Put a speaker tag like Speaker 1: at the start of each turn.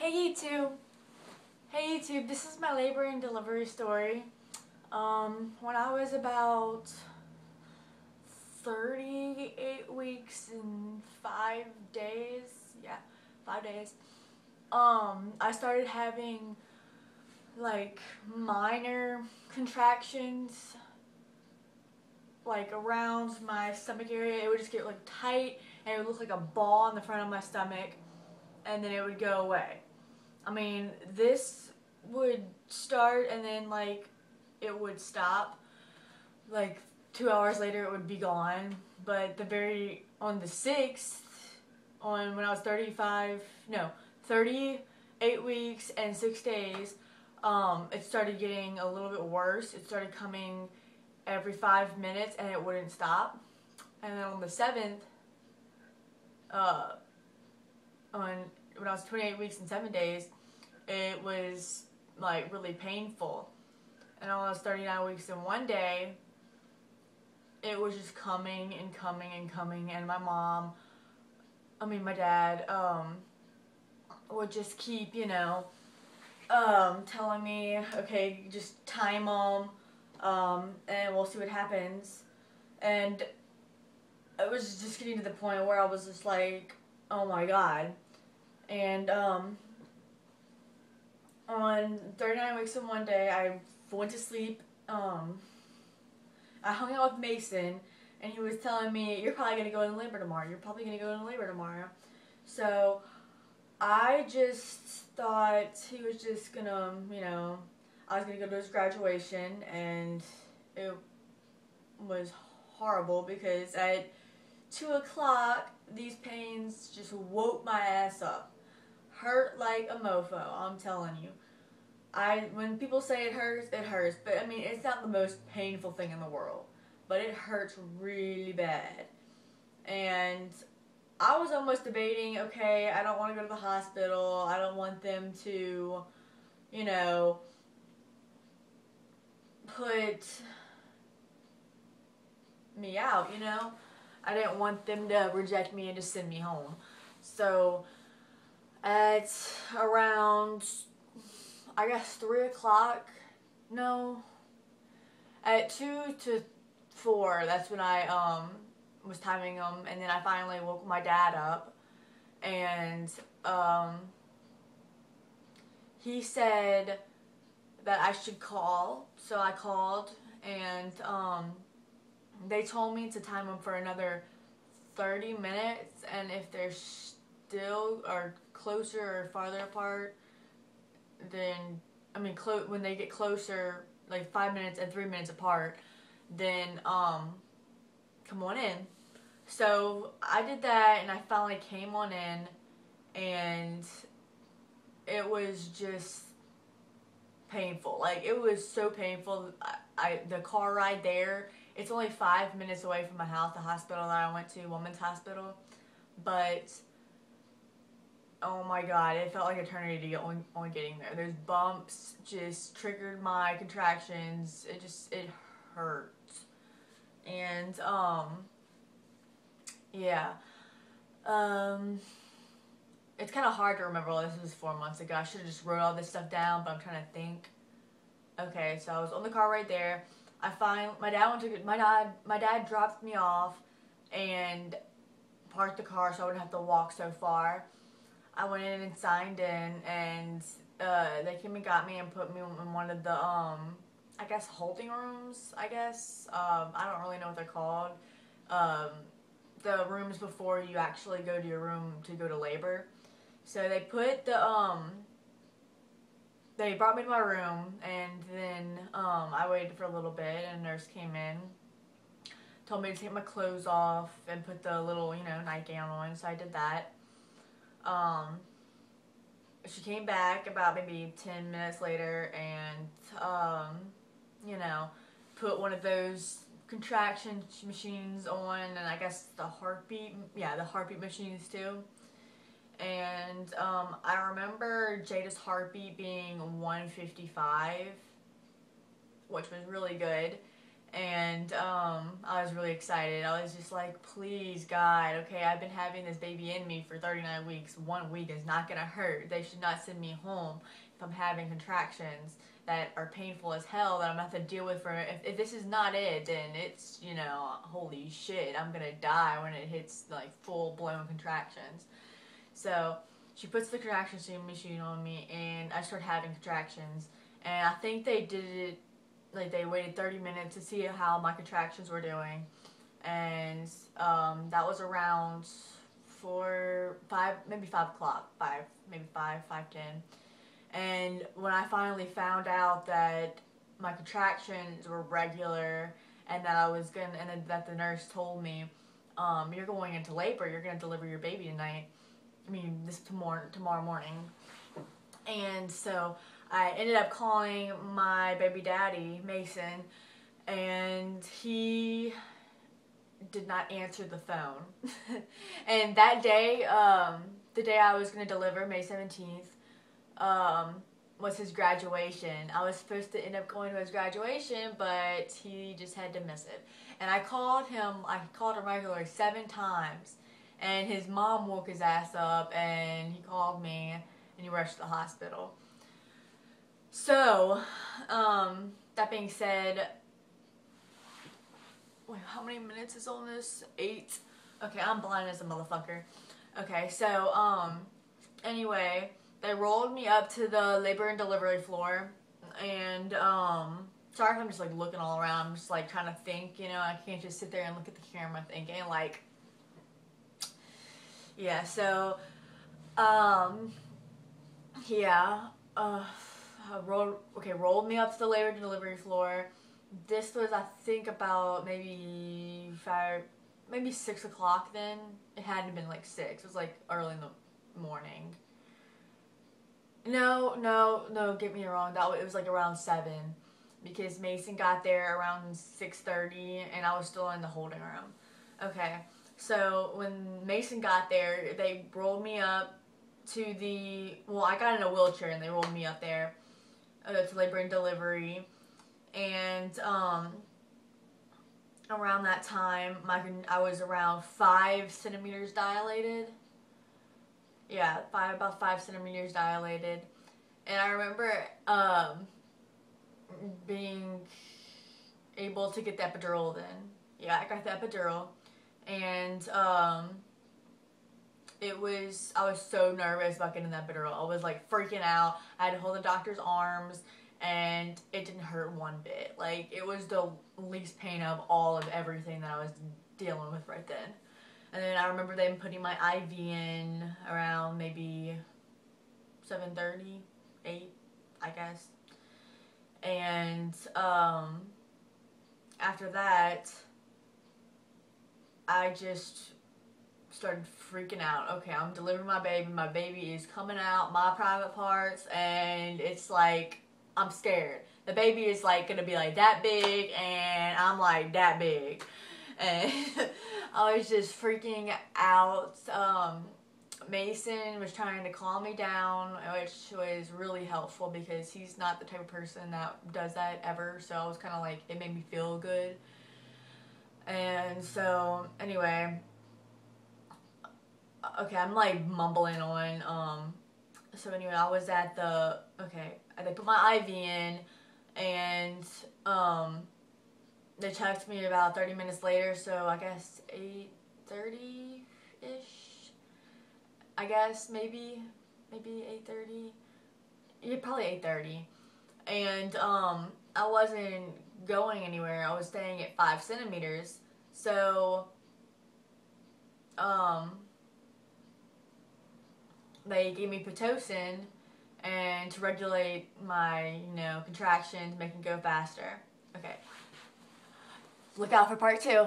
Speaker 1: Hey YouTube! Hey YouTube, this is my labor and delivery story. When I was about 38 weeks and 5 days, yeah, 5 days, I started having like minor contractions like around my stomach area. It would just get like tight and it would look like a ball in the front of my stomach, and then it would go away. I mean, this would start and then like it would stop. Like 2 hours later it would be gone. But on the 6th, when I was 38 weeks and 6 days, it started getting a little bit worse. It started coming every 5 minutes and it wouldn't stop. And then on the 7th, when I was 28 weeks and 7 days, it was like really painful. And when I was 39 weeks and 1 day, it was just coming and coming and coming. And my dad, would just keep, telling me, okay, just time them, and we'll see what happens. And it was just getting to the point where I was just like, oh my God. And on 39 weeks and 1 day, I went to sleep. I hung out with Mason, and he was telling me, you're probably going to go into labor tomorrow. You're probably going to go into labor tomorrow. So I just thought he was just going to, I was going to go to his graduation, and it was horrible because at 2 o'clock, these pains just woke my ass up. Hurt like a mofo, I'm telling you. When people say it hurts, but I mean, it's not the most painful thing in the world, but it hurts really bad. And I was almost debating, okay, I don't want to go to the hospital, I don't want them to, put me out, I didn't want them to reject me and just send me home. So at around, I guess 3 o'clock, no, at 2 to 4, that's when I was timing them, and then I finally woke my dad up, and he said that I should call, so I called, and they told me to time them for another 30 minutes, and if they're still or closer or farther apart, then, when they get closer, like 5 minutes and 3 minutes apart, then, come on in. So I did that, and I finally came on in, and it was just painful. Like, it was so painful. The car ride there, it's only 5 minutes away from my house, the hospital that I went to, Women's Hospital, but oh my God, it felt like eternity on getting there. Those bumps just triggered my contractions. It hurt. And, yeah. It's kind of hard to remember all this was 4 months ago. I should have just wrote all this stuff down, but I'm trying to think. Okay, so I was on the car right there. My dad dropped me off and parked the car so I wouldn't have to walk so far. I went in and signed in, and they came and got me and put me in one of the, I guess, holding rooms, I guess. I don't really know what they're called. The rooms before you actually go to your room to go to labor. So they brought me to my room, and then I waited for a little bit, and a nurse came in, told me to take my clothes off and put the little, nightgown on, so I did that. She came back about maybe 10 minutes later and, put one of those contraction machines on, and I guess the heartbeat machines too. And, I remember Jada's heartbeat being 155, which was really good. And I was really excited. I was just like, please, God, okay, I've been having this baby in me for 39 weeks. 1 week is not going to hurt. They should not send me home if I'm having contractions that are painful as hell that I'm going to have to deal with for, if this is not it, then it's, you know, holy shit, I'm going to die when it hits, like, full-blown contractions. So she puts the contraction machine on me, and I start having contractions. And I think they did it, like, they waited 30 minutes to see how my contractions were doing. And that was around 5 o'clock, 5:10. And when I finally found out that my contractions were regular, and that that the nurse told me, you're going into labor, you're going to deliver your baby tonight. I mean, tomorrow morning. And so I ended up calling my baby daddy, Mason, and he did not answer the phone. And that day, the day I was going to deliver, May 17th, was his graduation. I was supposed to end up going to his graduation, but he just had to miss it. And I called him regularly 7 times. And his mom woke his ass up, and he called me, and he rushed to the hospital. So, that being said, wait, how many minutes is on this? 8. Okay, I'm blind as a motherfucker. Okay, so, anyway, they rolled me up to the labor and delivery floor, and, sorry if I'm just, like, looking all around. I'm just, like, trying to think, you know, I can't just sit there and look at the camera thinking, like, yeah, so, yeah, rolled me up to the labor and delivery floor. This was, I think, about maybe 6 o'clock then. It hadn't been like 6. It was like early in the morning. No, get me wrong. It was like around 7, because Mason got there around 6:30, and I was still in the holding room. Okay, so when Mason got there, they rolled me up to I got in a wheelchair, and they rolled me up there to labor and delivery. And around that time, I was around 5 centimeters dilated. Yeah, about 5 centimeters dilated. And I remember being able to get the epidural then. Yeah, I got the epidural. And I was so nervous about getting the epidural. I was like freaking out. I had to hold the doctor's arms, and it didn't hurt one bit. Like, it was the least pain of all of everything that I was dealing with right then. And then I remember them putting my IV in around maybe 7:30, 8, I guess. And after that, I just started freaking out. Okay, I'm delivering my baby. My baby is coming out, my private parts, and it's like, I'm scared. The baby is like gonna be like that big, and I'm like that big. And I was just freaking out. Mason was trying to calm me down, which was really helpful because he's not the type of person that does that ever. So I was kind of like, it made me feel good. And so, anyway, okay, I'm like mumbling on. So anyway, I was at they put my IV in, and they checked me about 30 minutes later, so I guess 8:30-ish. I guess maybe 8:30. Yeah, probably 8:30. And I wasn't going anywhere. I was staying at 5 centimeters. So they gave me Pitocin and to regulate my, contractions, make them go faster. Okay. Look out for part 2.